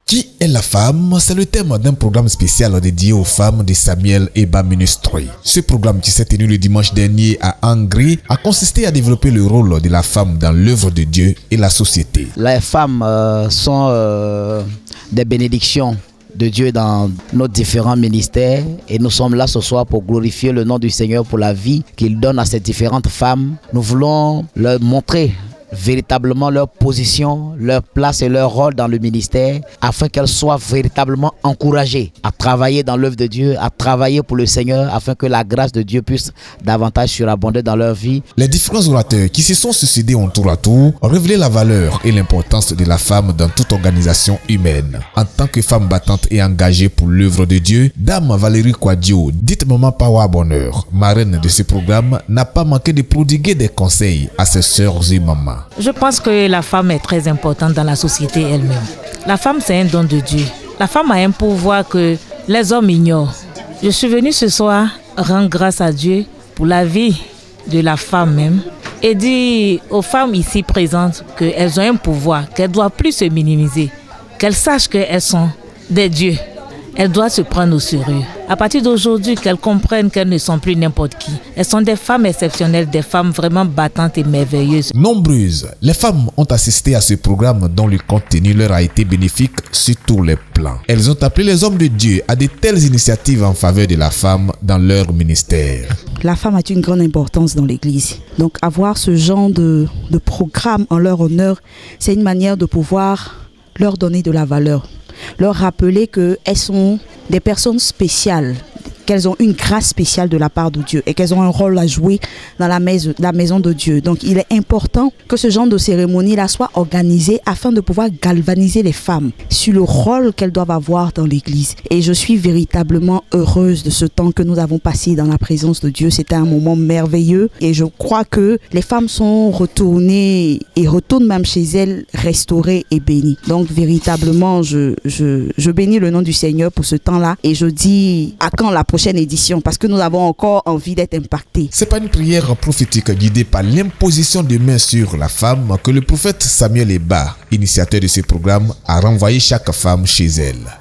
Qui est la femme? C'est le thème d'un programme spécial dédié aux femmes de Samuel Eba Ministry. Ce programme qui s'est tenu le dimanche dernier à Hongrie a consisté à développer le rôle de la femme dans l'œuvre de Dieu et la société. Les femmes sont des bénédictions de Dieu dans nos différents ministères et nous sommes là ce soir pour glorifier le nom du Seigneur pour la vie qu'il donne à ces différentes femmes. Nous voulons leur montrer véritablement leur position, leur place et leur rôle dans le ministère afin qu'elles soient véritablement encouragées à travailler dans l'œuvre de Dieu, à travailler pour le Seigneur afin que la grâce de Dieu puisse davantage surabonder dans leur vie. Les différents orateurs qui se sont succédés en tour à tour ont révélé la valeur et l'importance de la femme dans toute organisation humaine. En tant que femme battante et engagée pour l'œuvre de Dieu, Dame Valérie Kouadio, dite Maman Pawa Bonheur, marraine de ce programme, n'a pas manqué de prodiguer des conseils à ses sœurs et mamans. Je pense que la femme est très importante dans la société elle-même. La femme, c'est un don de Dieu. La femme a un pouvoir que les hommes ignorent. Je suis venue ce soir rendre grâce à Dieu pour la vie de la femme même et dire aux femmes ici présentes qu'elles ont un pouvoir, qu'elles ne doivent plus se minimiser, qu'elles sachent qu'elles sont des dieux. Elles doivent se prendre au sérieux. À partir d'aujourd'hui, qu'elles comprennent qu'elles ne sont plus n'importe qui. Elles sont des femmes exceptionnelles, des femmes vraiment battantes et merveilleuses. Nombreuses, les femmes ont assisté à ce programme dont le contenu leur a été bénéfique sur tous les plans. Elles ont appelé les hommes de Dieu à de telles initiatives en faveur de la femme dans leur ministère. La femme a une grande importance dans l'Église. Donc avoir ce genre de programme en leur honneur, c'est une manière de pouvoir leur donner de la valeur. Leur rappeler qu'elles sont des personnes spéciales, qu'elles ont une grâce spéciale de la part de Dieu et qu'elles ont un rôle à jouer dans la maison de Dieu. Donc il est important que ce genre de cérémonie-là soit organisée afin de pouvoir galvaniser les femmes sur le rôle qu'elles doivent avoir dans l'Église. Et je suis véritablement heureuse de ce temps que nous avons passé dans la présence de Dieu. C'était un moment merveilleux et je crois que les femmes sont retournées et retournent même chez elles restaurées et bénies. Donc véritablement, je bénis le nom du Seigneur pour ce temps-là et je dis à quand la prochaine édition parce que nous avons encore envie d'être impactés. C'est pas une prière prophétique guidée par l'imposition de mains sur la femme que le prophète Samuel Eba, initiateur de ce programme, a renvoyé chaque femme chez elle.